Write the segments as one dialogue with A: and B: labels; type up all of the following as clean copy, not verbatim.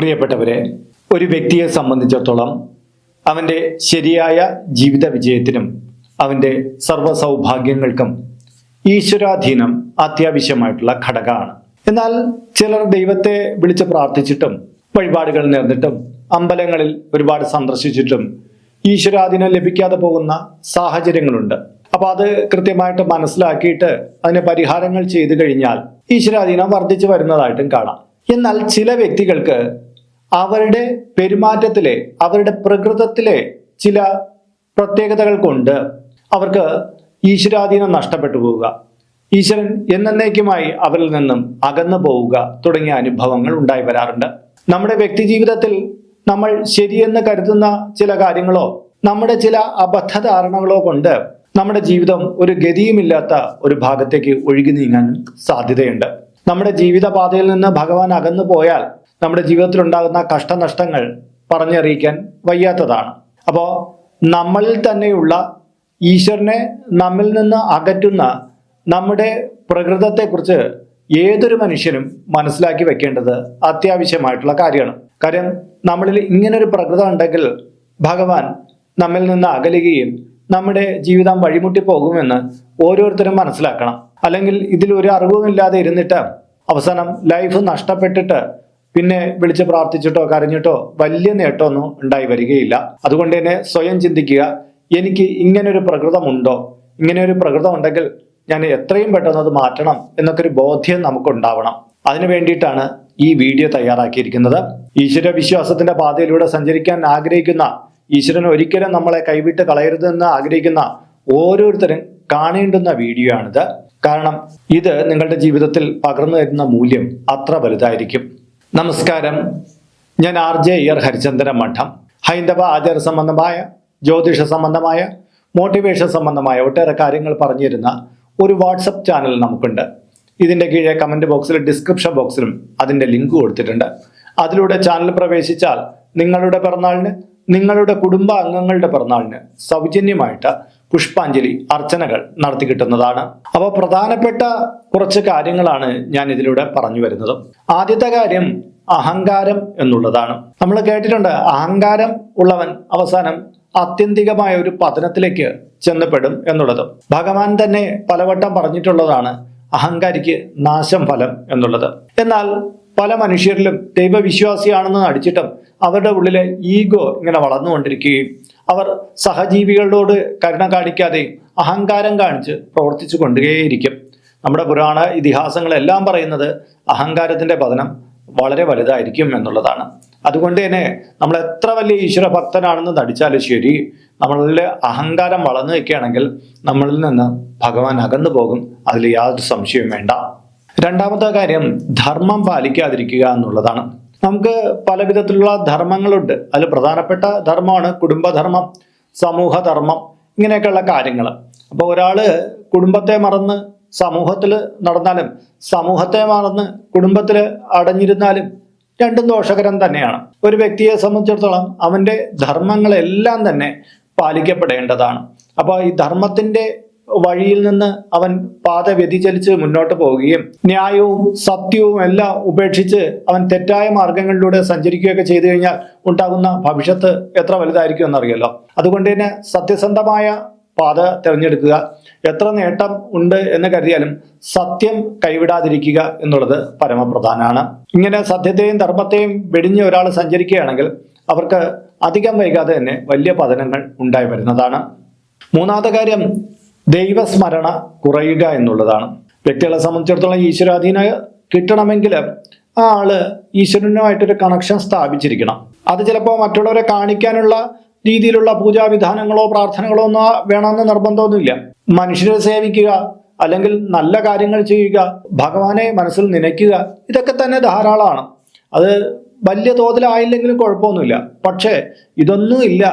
A: പ്രിയപ്പെട്ടവരെ, ഒരു വ്യക്തിയെ സംബന്ധിച്ചിടത്തോളം അവൻ്റെ ശരിയായ ജീവിത വിജയത്തിനും അവൻ്റെ സർവ്വ സൗഭാഗ്യങ്ങൾക്കും ഈശ്വരാധീനം അത്യാവശ്യമായിട്ടുള്ള ഘടകമാണ്. എന്നാൽ ചിലർ ദൈവത്തെ വിളിച്ച് പ്രാർത്ഥിച്ചിട്ടും വഴിപാടുകൾ നേർന്നിട്ടും അമ്പലങ്ങളിൽ ഒരുപാട് സന്ദർശിച്ചിട്ടും ഈശ്വരാധീനം ലഭിക്കാതെ പോകുന്ന സാഹചര്യങ്ങളുണ്ട്. അപ്പൊ അത് കൃത്യമായിട്ട് മനസ്സിലാക്കിയിട്ട് അതിന് പരിഹാരങ്ങൾ ചെയ്തു കഴിഞ്ഞാൽ ഈശ്വരാധീനം വർദ്ധിച്ചു വരുന്നതായിട്ടും കാണാം. എന്നാൽ ചില വ്യക്തികൾക്ക് അവരുടെ പെരുമാറ്റത്തിലെ, അവരുടെ പ്രകൃതത്തിലെ ചില പ്രത്യേകതകൾ കൊണ്ട് അവർക്ക് ഈശ്വരാധീനം നഷ്ടപ്പെട്ടു പോവുക, ഈശ്വരൻ എന്നേക്കുമായി അവരിൽ നിന്നും അകന്നു പോവുക തുടങ്ങിയ അനുഭവങ്ങൾ ഉണ്ടായി വരാറുണ്ട്. നമ്മുടെ വ്യക്തി ജീവിതത്തിൽ നമ്മൾ ശരിയെന്ന് കരുതുന്ന ചില കാര്യങ്ങളോ നമ്മുടെ ചില അബദ്ധധാരണകളോ കൊണ്ട് നമ്മുടെ ജീവിതം ഒരു ഗതിയുമില്ലാത്ത ഒരു ഭാഗത്തേക്ക് ഒഴുകി നീങ്ങാൻ സാധ്യതയുണ്ട്. നമ്മുടെ ജീവിതപാതയിൽ നിന്ന് ഭഗവാൻ അകന്നു പോയാൽ നമ്മുടെ ജീവിതത്തിൽ ഉണ്ടാകുന്ന കഷ്ടനഷ്ടങ്ങൾ പറഞ്ഞറിയിക്കാൻ വയ്യാത്തതാണ്. അപ്പോൾ നമ്മളിൽ തന്നെയുള്ള ഈശ്വരനെ നമ്മിൽ നിന്ന് അകറ്റുന്ന നമ്മുടെ പ്രകൃതത്തെക്കുറിച്ച് ഏതൊരു മനുഷ്യനും മനസ്സിലാക്കി വെക്കേണ്ടത് അത്യാവശ്യമായിട്ടുള്ള കാര്യമാണ്. കാര്യം നമ്മളിൽ ഇങ്ങനൊരു പ്രകൃതം ഉണ്ടെങ്കിൽ ഭഗവാൻ നമ്മിൽ നിന്ന് അകലുകയും നമ്മുടെ ജീവിതം വഴിമുട്ടി പോകുമെന്ന് ഓരോരുത്തരും മനസ്സിലാക്കണം. അല്ലെങ്കിൽ ഇതിൽ ഒരു അറിവുമില്ലാതെ ഇരുന്നിട്ട് അവസാനം ലൈഫ് നഷ്ടപ്പെട്ടിട്ട് പിന്നെ വിളിച്ച് പ്രാർത്ഥിച്ചിട്ടോ കരഞ്ഞിട്ടോ വലിയ നേട്ടമൊന്നും ഉണ്ടായി വരികയില്ല. അതുകൊണ്ട് തന്നെ സ്വയം ചിന്തിക്കുക, എനിക്ക് ഇങ്ങനൊരു പ്രകൃതമുണ്ടോ, ഇങ്ങനെ ഒരു പ്രകൃതം ഉണ്ടെങ്കിൽ ഞാൻ എത്രയും പെട്ടെന്ന് അത് മാറ്റണം എന്നൊക്കെ ഒരു ബോധ്യം നമുക്കുണ്ടാവണം. അതിനു വേണ്ടിയിട്ടാണ് ഈ വീഡിയോ തയ്യാറാക്കിയിരിക്കുന്നത്. ഈശ്വര വിശ്വാസത്തിന്റെ പാതയിലൂടെ സഞ്ചരിക്കാൻ ആഗ്രഹിക്കുന്ന, ഈശ്വരൻ ഒരിക്കലും നമ്മളെ കൈവിട്ട് കളയരുതെന്ന് ആഗ്രഹിക്കുന്ന ഓരോരുത്തരും കാണേണ്ടുന്ന വീഡിയോ ആണിത്. കാരണം ഇത് നിങ്ങളുടെ ജീവിതത്തിൽ പകർന്നു തരുന്ന മൂല്യം അത്ര വലുതായിരിക്കും. നമസ്കാരം, ഞാൻ RJ അയ്യർ ഹരിചന്ദ്രൻ മഠം. ഹൈന്ദവ ആചാര സംബന്ധമായ, ജ്യോതിഷ സംബന്ധമായ, മോട്ടിവേഷൻ സംബന്ധമായ ഒട്ടേറെ കാര്യങ്ങൾ പറഞ്ഞു തരുന്ന ഒരു വാട്സപ്പ് ചാനൽ നമുക്കുണ്ട്. ഇതിൻ്റെ കീഴെ കമൻറ്റ് ബോക്സിലും ഡിസ്ക്രിപ്ഷൻ ബോക്സിലും അതിൻ്റെ ലിങ്ക് കൊടുത്തിട്ടുണ്ട്. അതിലൂടെ ചാനൽ പ്രവേശിച്ചാൽ നിങ്ങളുടെ പിറന്നാളിന്, നിങ്ങളുടെ കുടുംബ അംഗങ്ങളുടെ പിറന്നാളിന് സൗജന്യമായിട്ട് പുഷ്പാഞ്ജലി അർച്ചനകൾ നടത്തി കിട്ടുന്നതാണ്. അപ്പോൾ പ്രധാനപ്പെട്ട കുറച്ച് കാര്യങ്ങളാണ് ഞാൻ ഇതിലൂടെ പറഞ്ഞു വരുന്നത്. ആദ്യത്തെ കാര്യം അഹങ്കാരം എന്നുള്ളതാണ്. നമ്മൾ കേട്ടിട്ടുണ്ട്, അഹങ്കാരം ഉള്ളവൻ അവസാനം ആത്യന്തികമായ ഒരു പതനത്തിലേക്ക് ചെന്നപ്പെടും എന്നുള്ളത്. ഭഗവാൻ തന്നെ പലവട്ടം പറഞ്ഞിട്ടുള്ളതാണ് അഹങ്കാരിക്ക് നാശം ഫലം എന്നുള്ളത്. എന്നാൽ പല മനുഷ്യരിലും ദൈവവിശ്വാസിയാണെന്ന് നടിച്ചിട്ടും അവരുടെ ഉള്ളിലെ ഈഗോ ഇങ്ങനെ വളർന്നുകൊണ്ടിരിക്കുകയും അവർ സഹജീവികളോട് കരുണ കാണിക്കാതെ അഹങ്കാരം കാണിച്ച് പ്രവർത്തിച്ചു കൊണ്ടേയിരിക്കും. നമ്മുടെ പുരാണ ഇതിഹാസങ്ങളെല്ലാം പറയുന്നത് അഹങ്കാരത്തിന്റെ പതനം വളരെ വലുതായിരിക്കും എന്നുള്ളതാണ്. അതുകൊണ്ട് തന്നെ നമ്മൾ എത്ര വലിയ ഈശ്വര ഭക്തനാണെന്ന് നടിച്ചാലും ശരി, നമ്മളിലെ അഹങ്കാരം വളർന്നു നിൽക്കുകയാണെങ്കിൽ നമ്മളിൽ നിന്ന് ഭഗവാൻ അകന്നു പോകും. അതിൽ യാതൊരു സംശയവും വേണ്ട. രണ്ടാമത്തെ കാര്യം ധർമ്മം പാലിക്കാതിരിക്കുക എന്നുള്ളതാണ്. നമുക്ക് പല വിധത്തിലുള്ള ധർമ്മങ്ങളുണ്ട്. അതിൽ പ്രധാനപ്പെട്ട ധർമ്മമാണ് കുടുംബധർമ്മം, സമൂഹധർമ്മം, ഇങ്ങനെയൊക്കെയുള്ള കാര്യങ്ങൾ. അപ്പോൾ ഒരാള് കുടുംബത്തെ മറന്ന് സമൂഹത്തിൽ നടന്നാലും സമൂഹത്തെ മറന്ന് കുടുംബത്തിൽ അടഞ്ഞിരുന്നാലും രണ്ടും ദോഷകരം തന്നെയാണ്. ഒരു വ്യക്തിയെ സംബന്ധിച്ചിടത്തോളം അവൻ്റെ ധർമ്മങ്ങളെല്ലാം തന്നെ പാലിക്കപ്പെടേണ്ടതാണ്. അപ്പോൾ ഈ ധർമ്മത്തിന്റെ വഴിയിൽ നിന്ന് അവൻ പാത വ്യതിചലിച്ച് മുന്നോട്ട് പോവുകയും ന്യായവും സത്യവും എല്ലാം ഉപേക്ഷിച്ച് അവൻ തെറ്റായ മാർഗങ്ങളിലൂടെ സഞ്ചരിക്കുകയൊക്കെ ചെയ്തു കഴിഞ്ഞാൽ ഉണ്ടാകുന്ന ഭവിഷ്യത്ത് എത്ര വലുതായിരിക്കും എന്നറിയാലോ. അതുകൊണ്ട് തന്നെ സത്യസന്ധമായ പാത തിരഞ്ഞെടുക്കുക. എത്ര നേട്ടം ഉണ്ട് എന്ന് കരുതിയാലും സത്യം കൈവിടാതിരിക്കുക എന്നുള്ളത് പരമപ്രധാനമാണ്. ഇങ്ങനെ സത്യത്തെയും ധർമ്മത്തെയും വെടിഞ്ഞ് ഒരാൾ സഞ്ചരിക്കുകയാണെങ്കിൽ അവർക്ക് അധികം വൈകാതെ തന്നെ വലിയ പതനങ്ങൾ ഉണ്ടായി വരുന്നതാണ്. മൂന്നാമത്തെ കാര്യം ദൈവസ്മരണ കുറയുക എന്നുള്ളതാണ്. വ്യക്തികളെ സംബന്ധിച്ചിടത്തോളം ഈശ്വരാധീനം കിട്ടണമെങ്കിൽ ആ ആള് ഈശ്വരനുമായിട്ടൊരു കണക്ഷൻ സ്ഥാപിച്ചിരിക്കണം. അത് ചിലപ്പോൾ മറ്റുള്ളവരെ കാണിക്കാനുള്ള രീതിയിലുള്ള പൂജാവിധാനങ്ങളോ പ്രാർത്ഥനകളോ ഒന്നും വേണമെന്ന് നിർബന്ധമൊന്നുമില്ല. മനുഷ്യരെ സേവിക്കുക, അല്ലെങ്കിൽ നല്ല കാര്യങ്ങൾ ചെയ്യുക, ഭഗവാനെ മനസ്സിൽ നനയ്ക്കുക, ഇതൊക്കെ തന്നെ ധാരാളമാണ്. അത് വലിയ തോതിലായില്ലെങ്കിലും കുഴപ്പമൊന്നുമില്ല. പക്ഷേ ഇതൊന്നും ഇല്ല,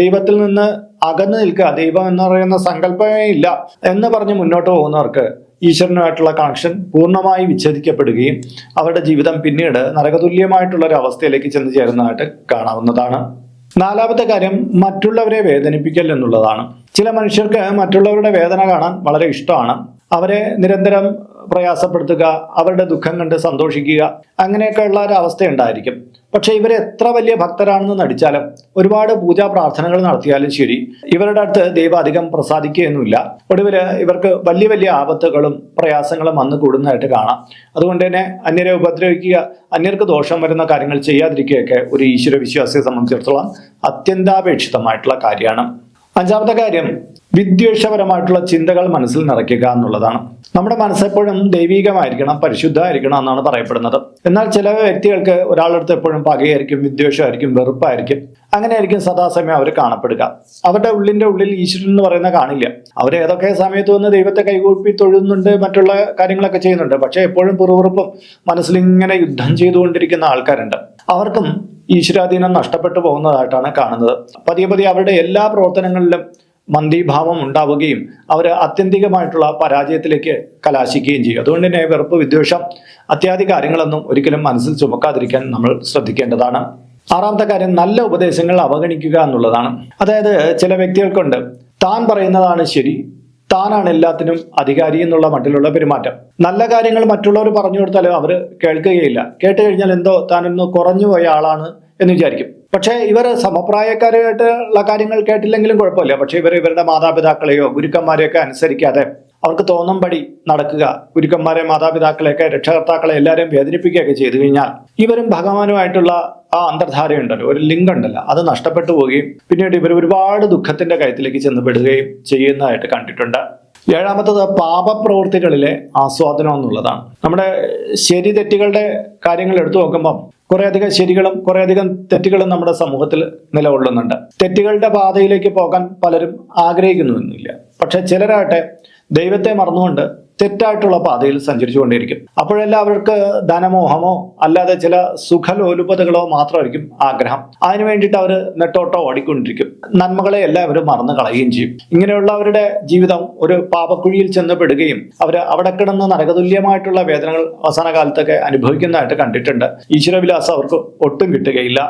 A: ദൈവത്തിൽ നിന്ന് അകന്നു നിൽക്കുക, ദൈവം എന്ന് പറയുന്ന സങ്കല്പമേ ഇല്ല എന്ന് പറഞ്ഞ് മുന്നോട്ട് പോകുന്നവർക്ക് ഈശ്വരനുമായിട്ടുള്ള കണക്ഷൻ പൂർണ്ണമായി വിച്ഛേദിക്കപ്പെടുകയും അവരുടെ ജീവിതം പിന്നീട് നരകതുല്യമായിട്ടുള്ള ഒരു അവസ്ഥയിലേക്ക് ചെന്ന് ചേരുന്നതായിട്ട് കാണാവുന്നതാണ്. നാലാമത്തെ കാര്യം മറ്റുള്ളവരെ വേദനിപ്പിക്കൽ എന്നുള്ളതാണ്. ചില മനുഷ്യർക്ക് മറ്റുള്ളവരുടെ വേദന കാണാൻ വളരെ ഇഷ്ടമാണ്. അവരെ നിരന്തരം പ്രയാസപ്പെടുത്തുക, അവരുടെ ദുഃഖം കണ്ട് സന്തോഷിക്കുക, അങ്ങനെയൊക്കെയുള്ള ഒരു അവസ്ഥ ഉണ്ടായിരിക്കും. പക്ഷെ ഇവർ എത്ര വലിയ ഭക്തരാണെന്ന് നടിച്ചാലും, ഒരുപാട് പൂജാ പ്രാർത്ഥനകൾ നടത്തിയാലും ശരി, ഇവരുടെ അടുത്ത് ദൈവം അധികം പ്രസാദിക്കുകയൊന്നുമില്ല. ഒടുവിൽ ഇവർക്ക് വലിയ വലിയ ആപത്തുകളും പ്രയാസങ്ങളും വന്നു കൂടുന്നതായിട്ട് കാണാം. അതുകൊണ്ട് തന്നെ അന്യരെ ഉപദ്രവിക്കുക, അന്യർക്ക് ദോഷം വരുന്ന കാര്യങ്ങൾ ചെയ്യാതിരിക്കുകയൊക്കെ ഒരു ഈശ്വര വിശ്വാസിയെ സംബന്ധിച്ചിടത്തോളം അത്യന്താപേക്ഷിതമായിട്ടുള്ള കാര്യമാണ്. അഞ്ചാമത്തെ കാര്യം, വിദ്വേഷപരമായിട്ടുള്ള ചിന്തകൾ മനസ്സിൽ നിറയ്ക്കുക എന്നുള്ളതാണ്. നമ്മുടെ മനസ്സെപ്പോഴും ദൈവികമായിരിക്കണം, പരിശുദ്ധമായിരിക്കണം എന്നാണ് പറയപ്പെടുന്നത്. എന്നാൽ ചില വ്യക്തികൾക്ക് ഒരാളടുത്ത് എപ്പോഴും പകയായിരിക്കും, വിദ്വേഷമായിരിക്കും, വെറുപ്പായിരിക്കും. അങ്ങനെയായിരിക്കും സദാസമയം അവർ കാണപ്പെടുക. അവരുടെ ഉള്ളിൽ ഈശ്വരൻ എന്ന് പറയുന്ന കാണില്ല. അവർ ഏതൊക്കെ സമയത്ത് വന്ന് ദൈവത്തെ കൈകൂപ്പി തൊഴുന്നുണ്ട്, മറ്റുള്ള കാര്യങ്ങളൊക്കെ ചെയ്യുന്നുണ്ട്. പക്ഷെ എപ്പോഴും പിറുപിറുപ്പും മനസ്സിലിങ്ങനെ യുദ്ധം ചെയ്തുകൊണ്ടിരിക്കുന്ന ആൾക്കാരുണ്ട്. അവർക്കും ഈശ്വരാധീനം നഷ്ടപ്പെട്ടു പോകുന്നതായിട്ടാണ് കാണുന്നത്. പതിയെ അവരുടെ എല്ലാ പ്രവർത്തനങ്ങളിലും മന്ദീഭാവം ഉണ്ടാവുകയും അവർ ആത്യന്തികമായിട്ടുള്ള പരാജയത്തിലേക്ക് കലാശിക്കുകയും ചെയ്യും. അതുകൊണ്ട് തന്നെ വെറുപ്പ്, വിദ്വേഷം, അത്യാദി കാര്യങ്ങളൊന്നും ഒരിക്കലും മനസ്സിൽ ചുമക്കാതിരിക്കാൻ നമ്മൾ ശ്രദ്ധിക്കേണ്ടതാണ്. ആറാമത്തെ കാര്യം, നല്ല ഉപദേശങ്ങൾ അവഗണിക്കുക എന്നുള്ളതാണ്. അതായത് ചില വ്യക്തികൾക്കുണ്ട്, താൻ പറയുന്നതാണ് ശരി, താനാണ് എല്ലാത്തിനും അധികാരി എന്നുള്ള മട്ടിലുള്ള പെരുമാറ്റം. നല്ല കാര്യങ്ങൾ മറ്റുള്ളവർ പറഞ്ഞു കൊടുത്താലും അവർ കേൾക്കുകയില്ല. കേട്ട് കഴിഞ്ഞാൽ എന്തോ താനൊന്ന് കുറഞ്ഞു പോയ ആളാണ് എന്ന് വിചാരിക്കും. പക്ഷേ ഇവർ സമപ്രായക്കാരായിട്ടുള്ള കാര്യങ്ങൾ കേട്ടില്ലെങ്കിലും കുഴപ്പമില്ല. പക്ഷെ ഇവരുടെ മാതാപിതാക്കളെയോ ഗുരുക്കന്മാരെയൊക്കെ അനുസരിക്കാതെ അവർക്ക് തോന്നുംപടി നടക്കുക, ഗുരുക്കന്മാരെ, മാതാപിതാക്കളെയൊക്കെ, രക്ഷകർത്താക്കളെ എല്ലാവരെയും വേദനിപ്പിക്കുകയൊക്കെ ചെയ്തു കഴിഞ്ഞാൽ ഇവരും ഭഗവാനുമായിട്ടുള്ള ആ അന്തർധാരയുണ്ടല്ലോ, ഒരു ലിങ്ക് ഉണ്ടല്ലോ, അത് നഷ്ടപ്പെട്ടു പോവുകയും പിന്നീട് ഇവർ ഒരുപാട് ദുഃഖത്തിന്റെ കയത്തിലേക്ക് ചെന്നപ്പെടുകയും ചെയ്യുന്നതായിട്ട് കണ്ടിട്ടുണ്ട്. ഏഴാമത്തത്, പാപപ്രവൃത്തികളിലെ ആസ്വാദനം എന്നുള്ളതാണ്. നമ്മുടെ ശരി തെറ്റുകളുടെ കാര്യങ്ങൾ എടുത്തു നോക്കുമ്പം കുറേയധികം ശരികളും കുറേയധികം തെറ്റുകളും നമ്മുടെ സമൂഹത്തിൽ നിലകൊള്ളുന്നുണ്ട്. തെറ്റുകളുടെ പാതയിലേക്ക് പോകാൻ പലരും ആഗ്രഹിക്കുന്നുമില്ല. പക്ഷെ ചിലരാട്ടെ ദൈവത്തെ മറന്നുകൊണ്ട് തെറ്റായിട്ടുള്ള പാതയിൽ സഞ്ചരിച്ചുകൊണ്ടിരിക്കും. അപ്പോഴെല്ലാം അവർക്ക് ധനമോഹമോ അല്ലാതെ ചില സുഖലോലുപതകളോ മാത്രമായിരിക്കും ആഗ്രഹം. അതിനു വേണ്ടിയിട്ട് അവർ നെട്ടോട്ടോ ഓടിക്കൊണ്ടിരിക്കും. നന്മകളെ എല്ലാവരും മറന്നു കളയുകയും ചെയ്യും. ഇങ്ങനെയുള്ളവരുടെ ജീവിതം ഒരു പാപക്കുഴിയിൽ ചെന്നപ്പെടുകയും അവർ അവിടെ കിടന്ന് നരകതുല്യമായിട്ടുള്ള വേദനകൾ അവസാന കാലത്തൊക്കെ അനുഭവിക്കുന്നതായിട്ട് കണ്ടിട്ടുണ്ട്. ഈശ്വരവിലാസം അവർക്ക് ഒട്ടും കിട്ടുകയില്ല.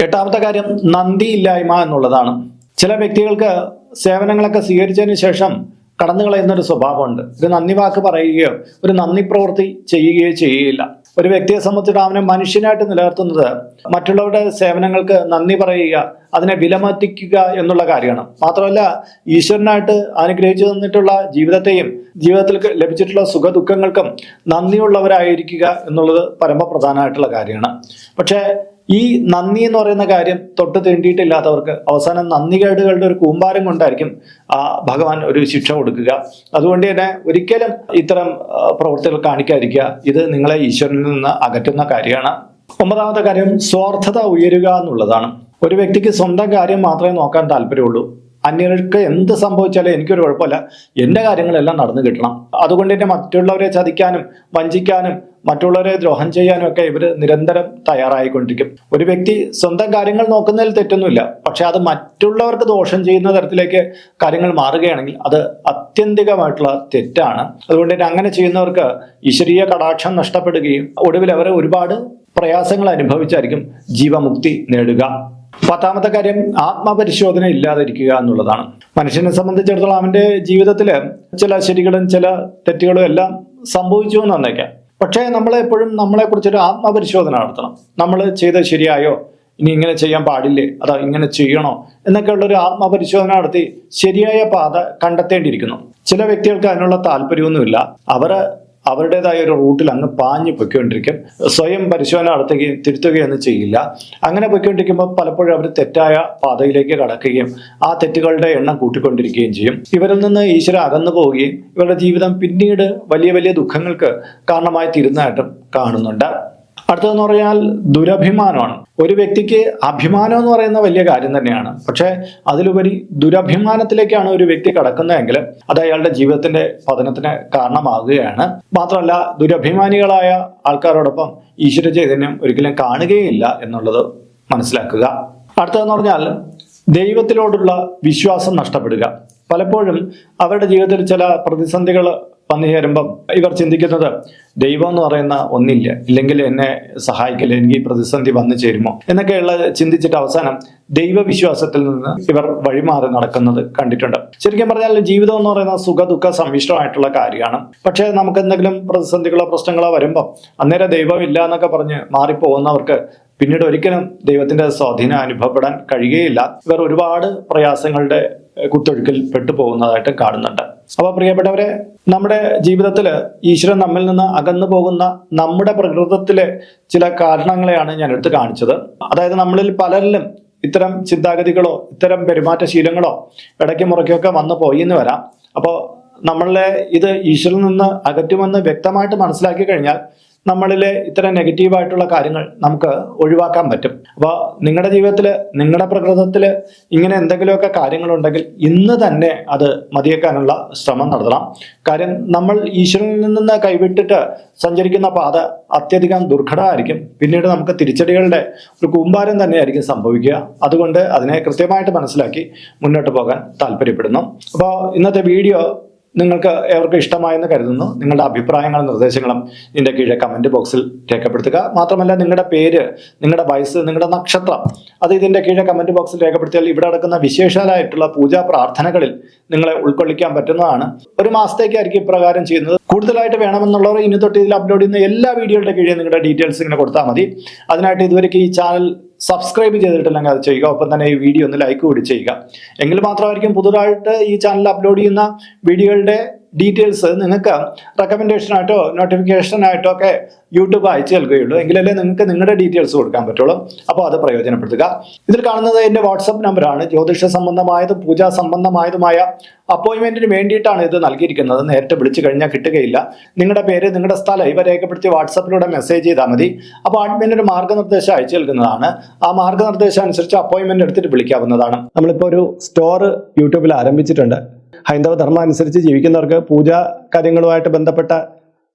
A: എട്ടാമത്തെ കാര്യം, നന്ദിയില്ലായ്മ എന്നുള്ളതാണ്. ചില വ്യക്തികൾക്ക് സേവനങ്ങളൊക്കെ സ്വീകരിച്ചതിന് ശേഷം കടന്നു കളയുന്ന ഒരു സ്വഭാവമുണ്ട്. ഒരു നന്ദി വാക്ക് പറയുകയോ ഒരു നന്ദി പ്രവൃത്തി ചെയ്യുകയോ ചെയ്യുകയില്ല. ഒരു വ്യക്തിയെ സംബന്ധിച്ചിട്ട് അവനെ മനുഷ്യനായിട്ട് നിലനിർത്തുന്നത് മറ്റുള്ളവരുടെ സേവനങ്ങൾക്ക് നന്ദി പറയുക, അതിനെ വിലമതിക്കുക എന്നുള്ള കാര്യമാണ്. മാത്രമല്ല, ഈശ്വരനായിട്ട് അനുഗ്രഹിച്ചു തന്നിട്ടുള്ള ജീവിതത്തെയും ജീവിതത്തിൽ ലഭിച്ചിട്ടുള്ള സുഖദുഃഖങ്ങൾക്കും നന്ദിയുള്ളവരായിരിക്കുക എന്നുള്ളത് പരമപ്രധാനമായിട്ടുള്ള കാര്യമാണ്. പക്ഷേ ഈ നന്ദി എന്ന് പറയുന്ന കാര്യം തൊട്ട് തീണ്ടിയിട്ടില്ലാത്തവർക്ക് അവസാനം നന്ദികേടുകളുടെ ഒരു കൂമ്പാരം കൊണ്ടായിരിക്കും ഭഗവാൻ ഒരു ശിക്ഷ കൊടുക്കുക. അതുകൊണ്ട് തന്നെ ഒരിക്കലും ഇത്തരം പ്രവൃത്തികൾ കാണിക്കാതിരിക്കുക. ഇത് നിങ്ങളെ ഈശ്വരനിൽ നിന്ന് അകറ്റുന്ന കാര്യമാണ്. ഒമ്പതാമത്തെ കാര്യം, സ്വാർത്ഥത ഉയരുക എന്നുള്ളതാണ്. ഒരു വ്യക്തിക്ക് സ്വന്തം കാര്യം മാത്രമേ നോക്കാൻ താല്പര്യമുള്ളൂ. അന്യർക്ക് എന്ത് സംഭവിച്ചാലും എനിക്കൊരു കുഴപ്പമില്ല, എൻ്റെ കാര്യങ്ങളെല്ലാം നടന്നു കിട്ടണം. അതുകൊണ്ട് തന്നെ മറ്റുള്ളവരെ ചതിക്കാനും വഞ്ചിക്കാനും മറ്റുള്ളവരെ ദ്രോഹം ചെയ്യാനും ഒക്കെ ഇവർ നിരന്തരം തയ്യാറായിക്കൊണ്ടിരിക്കും. ഒരു വ്യക്തി സ്വന്തം കാര്യങ്ങൾ നോക്കുന്നതിൽ തെറ്റൊന്നുമില്ല. പക്ഷെ അത് മറ്റുള്ളവർക്ക് ദോഷം ചെയ്യുന്ന തരത്തിലേക്ക് കാര്യങ്ങൾ മാറുകയാണെങ്കിൽ അത് ആത്യന്തികമായിട്ടുള്ള തെറ്റാണ്. അതുകൊണ്ട് തന്നെ അങ്ങനെ ചെയ്യുന്നവർക്ക് ഈശ്വരീയ കടാക്ഷം നഷ്ടപ്പെടുകയും ഒടുവിൽ അവർ ഒരുപാട് പ്രയാസങ്ങൾ അനുഭവിച്ചായിരിക്കും ജീവമുക്തി നേടുക. പത്താമത്തെ കാര്യം, ആത്മപരിശോധന ഇല്ലാതിരിക്കുക എന്നുള്ളതാണ്. മനുഷ്യനെ സംബന്ധിച്ചിടത്തോളം അവന്റെ ജീവിതത്തിൽ ചില ശരികളും ചില തെറ്റുകളും എല്ലാം സംഭവിച്ചു എന്ന് വന്നേക്കാം. പക്ഷേ നമ്മളെപ്പോഴും നമ്മളെക്കുറിച്ചൊരു ആത്മപരിശോധന നടത്തണം. നമ്മൾ ചെയ്തത് ശരിയായോ, ഇനി ഇങ്ങനെ ചെയ്യാൻ പാടില്ലേ, അതോ ഇങ്ങനെ ചെയ്യണോ എന്നൊക്കെ ഉള്ളൊരു ആത്മപരിശോധന നടത്തി ശരിയായ പാത കണ്ടെത്തേണ്ടിയിരിക്കുന്നു. ചില വ്യക്തികൾക്ക് അതിനുള്ള താല്പര്യമൊന്നുമില്ല. അവരുടേതായ ഒരു റൂട്ടിൽ അങ്ങ് പാഞ്ഞു പൊയ്ക്കൊണ്ടിരിക്കും. സ്വയം പരിശോധന നടത്തുകയും തിരുത്തുകയൊന്നും ചെയ്യില്ല. അങ്ങനെ പൊയ്ക്കൊണ്ടിരിക്കുമ്പോൾ പലപ്പോഴും അവർ തെറ്റായ പാതയിലേക്ക് കടക്കുകയും ആ തെറ്റുകളുടെ എണ്ണം കൂട്ടിക്കൊണ്ടിരിക്കുകയും ചെയ്യും. ഇവരിൽ നിന്ന് ഈശ്വരൻ അകന്നു പോവുകയും ഇവരുടെ ജീവിതം പിന്നീട് വലിയ വലിയ ദുഃഖങ്ങൾക്ക് കാരണമായി തീരുന്നതായിട്ടും കാണുന്നുണ്ട്. അടുത്തതെന്ന് പറഞ്ഞാൽ ദുരഭിമാനമാണ്. ഒരു വ്യക്തിക്ക് അഭിമാനം എന്ന് പറയുന്ന വലിയ കാര്യം തന്നെയാണ്. പക്ഷെ അതിലുപരി ദുരഭിമാനത്തിലേക്കാണ് ഒരു വ്യക്തി കടക്കുന്നതെങ്കിൽ അത് അയാളുടെ ജീവിതത്തിന്റെ പതനത്തിന് കാരണമാകുകയാണ്. മാത്രമല്ല, ദുരഭിമാനികളായ ആൾക്കാരോടൊപ്പം ഈശ്വര ചൈതന്യം ഒരിക്കലും കാണുകയില്ല എന്നുള്ളത് മനസ്സിലാക്കുക. അടുത്തതെന്ന് പറഞ്ഞാൽ ദൈവത്തിലോടുള്ള വിശ്വാസം നഷ്ടപ്പെടുക. പലപ്പോഴും അവരുടെ ജീവിതത്തിൽ ചില പ്രതിസന്ധികൾ വന്നു ചേരുമ്പം ഇവർ ചിന്തിക്കുന്നത് ദൈവം എന്ന് പറയുന്ന ഒന്നില്ല, ഇല്ലെങ്കിൽ എന്നെ സഹായിക്കില്ല, എനിക്ക് ഈ പ്രതിസന്ധി വന്നു ചേരുമോ എന്നൊക്കെയുള്ള ചിന്തിച്ചിട്ട് അവസാനം ദൈവവിശ്വാസത്തിൽ നിന്ന് ഇവർ വഴിമാറി നടക്കുന്നത് കണ്ടിട്ടുണ്ട്. ശരിക്കും പറഞ്ഞാൽ ജീവിതം എന്ന് പറയുന്ന സുഖ ദുഃഖ സമ്മിഷ്ടമായിട്ടുള്ള കാര്യമാണ്. പക്ഷേ നമുക്ക് എന്തെങ്കിലും പ്രതിസന്ധികളോ പ്രശ്നങ്ങളോ വരുമ്പോൾ അന്നേരം ദൈവം ഇല്ല എന്നൊക്കെ പറഞ്ഞ് മാറിപ്പോകുന്നവർക്ക് പിന്നീട് ഒരിക്കലും ദൈവത്തിന്റെ സ്വാധീനം അനുഭവപ്പെടാൻ കഴിയുകയില്ല. ഇവർ ഒരുപാട് പ്രയാസങ്ങളുടെ കുത്തൊഴുക്കിൽ പെട്ടുപോകുന്നതായിട്ട് കാണുന്നുണ്ട്. അപ്പൊ പ്രിയപ്പെട്ടവരെ, നമ്മുടെ ജീവിതത്തിൽ ഈശ്വരൻ നമ്മിൽ നിന്ന് അകന്നു പോകുന്ന നമ്മുടെ പ്രകൃതത്തിലെ ചില കാരണങ്ങളെയാണ് ഞാൻ എടുത്ത് കാണിച്ചത്. അതായത് നമ്മളിൽ പലരിലും ഇത്തരം ചിന്താഗതികളോ ഇത്തരം പെരുമാറ്റശീലങ്ങളോ ഇടയ്ക്ക് മുറയ്ക്കൊക്കെ വന്നു പോയി എന്ന് വരാം. അപ്പോൾ നമ്മളെ ഇത് ഈശ്വരനിൽ നിന്ന് അകറ്റുമെന്ന് വ്യക്തമായിട്ട് മനസ്സിലാക്കി കഴിഞ്ഞാൽ നമ്മളിലെ ഇത്തരം നെഗറ്റീവായിട്ടുള്ള കാര്യങ്ങൾ നമുക്ക് ഒഴിവാക്കാൻ പറ്റും. അപ്പോൾ നിങ്ങളുടെ ജീവിതത്തിൽ നിങ്ങളുടെ പ്രകൃതത്തിൽ ഇങ്ങനെ എന്തെങ്കിലുമൊക്കെ കാര്യങ്ങളുണ്ടെങ്കിൽ ഇന്ന് തന്നെ അത് മതിയാക്കാനുള്ള ശ്രമം നടത്തണം. കാര്യം നമ്മൾ ഈശ്വരനിൽ നിന്ന് കൈവിട്ടിട്ട് സഞ്ചരിക്കുന്ന പാത അത്യധികം ദുർഘടമായിരിക്കും. പിന്നീട് നമുക്ക് തിരിച്ചടികളുടെ ഒരു കൂമ്പാരം തന്നെയായിരിക്കും സംഭവിക്കുക. അതുകൊണ്ട് അതിനെ കൃത്യമായിട്ട് മനസ്സിലാക്കി മുന്നോട്ട് പോകാൻ താല്പര്യപ്പെടുന്നു. അപ്പോൾ ഇന്നത്തെ വീഡിയോ നിങ്ങൾക്ക് ഏവർക്കും ഇഷ്ടമായെന്ന് കരുതുന്നു. നിങ്ങളുടെ അഭിപ്രായങ്ങളും നിർദ്ദേശങ്ങളും ഇതിൻ്റെ കീഴെ കമൻറ്റ് ബോക്സിൽ രേഖപ്പെടുത്തുക. മാത്രമല്ല നിങ്ങളുടെ പേര്, നിങ്ങളുടെ വയസ്സ്, നിങ്ങളുടെ നക്ഷത്രം അത് ഇതിൻ്റെ കീഴെ കമൻറ്റ് ബോക്സിൽ രേഖപ്പെടുത്തിയാൽ ഇവിടെ നടക്കുന്ന വിശേഷാലായിട്ടുള്ള പൂജാ പ്രാർത്ഥനകളിൽ നിങ്ങളെ ഉൾക്കൊള്ളിക്കാൻ പറ്റുന്നതാണ്. ഒരു മാസത്തേക്കായിരിക്കും ഇപ്രകാരം ചെയ്യുന്നത്. കൂടുതലായിട്ട് വേണമെന്നുള്ളവർ ഇനി തൊട്ട് ഇതിൽ അപ്ലോഡ് ചെയ്യുന്ന എല്ലാ വീഡിയോയുടെ കീഴെ നിങ്ങളുടെ ഡീറ്റെയിൽസ് ഇങ്ങനെ കൊടുത്താൽ മതി. അതിനായിട്ട് ഇതുവരെയ്ക്ക് ഈ ചാനൽ സബ്സ്ക്രൈബ് ചെയ്തിട്ടില്ലെങ്കിൽ അത് ചെയ്യുക. ഒപ്പം തന്നെ ഈ വീഡിയോ ഒന്ന് ലൈക്ക് കൂടി ചെയ്യുക. എങ്കിൽ മാത്രമായിരിക്കും പുതുതായിട്ട് ഈ ചാനൽ അപ്ലോഡ് ചെയ്യുന്ന വീഡിയോകളുടെ ഡീറ്റെയിൽസ് നിങ്ങൾക്ക് റെക്കമെൻഡേഷനായിട്ടോ നോട്ടിഫിക്കേഷനായിട്ടോ ഒക്കെ യൂട്യൂബ് അയച്ചു നൽകുകയുള്ളൂ. എങ്കിലല്ലേ നിങ്ങൾക്ക് നിങ്ങളുടെ ഡീറ്റെയിൽസ് കൊടുക്കാൻ പറ്റുള്ളൂ. അപ്പോൾ അത് പ്രയോജനപ്പെടുത്തുക. ഇതിൽ കാണുന്നത് എൻ്റെ വാട്സപ്പ് നമ്പറാണ്. ജ്യോതിഷ സംബന്ധമായതും പൂജാ സംബന്ധമായതുമായ അപ്പോയിൻമെന്റിന് വേണ്ടിയിട്ടാണ് ഇത് നൽകിയിരിക്കുന്നത്. നേരിട്ട് വിളിച്ചു കഴിഞ്ഞാൽ കിട്ടുകയില്ല. നിങ്ങളുടെ പേര്, നിങ്ങളുടെ സ്ഥലം ഇവ രേഖപ്പെടുത്തി വാട്സപ്പിലൂടെ മെസ്സേജ് ചെയ്താൽ മതി. അപ്പോൾ അഡ്മിൻ ഒരു മാർഗ്ഗനിർദ്ദേശം അയച്ചു നൽകുന്നതാണ്. ആ മാർഗ്ഗനിർദ്ദേശം അനുസരിച്ച് അപ്പോയിൻമെന്റ് എടുത്തിട്ട് വിളിക്കാവുന്നതാണ്. നമ്മളിപ്പോൾ ഒരു സ്റ്റോർ യൂട്യൂബിൽ ആരംഭിച്ചിട്ടുണ്ട്. ഹൈന്ദവ ധർമ്മം അനുസരിച്ച് ജീവിക്കുന്നവർക്ക് പൂജാ കാര്യങ്ങളുമായിട്ട് ബന്ധപ്പെട്ട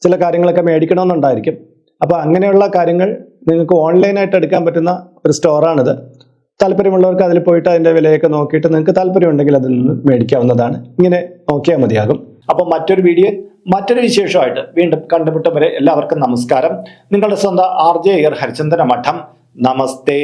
A: ചില കാര്യങ്ങളൊക്കെ മേടിക്കണമെന്നുണ്ടായിരിക്കും. അപ്പോൾ അങ്ങനെയുള്ള കാര്യങ്ങൾ നിങ്ങൾക്ക് ഓൺലൈനായിട്ട് എടുക്കാൻ പറ്റുന്ന ഒരു സ്റ്റോറാണിത്. താല്പര്യമുള്ളവർക്ക് അതിൽ പോയിട്ട് അതിൻ്റെ വിലയൊക്കെ നോക്കിയിട്ട് നിങ്ങൾക്ക് താല്പര്യമുണ്ടെങ്കിൽ അതിൽ നിന്ന് മേടിക്കാവുന്നതാണ്. ഇങ്ങനെ നോക്കിയാൽ മതിയാകും. അപ്പോൾ മറ്റൊരു വീഡിയോ മറ്റൊരു വിശേഷമായിട്ട് വീണ്ടും കണ്ടുമുട്ടും വരെ എല്ലാവർക്കും നമസ്കാരം. നിങ്ങളുടെ സ്വന്തം RJ ഹരിചന്ദന മഠം. നമസ്തേ.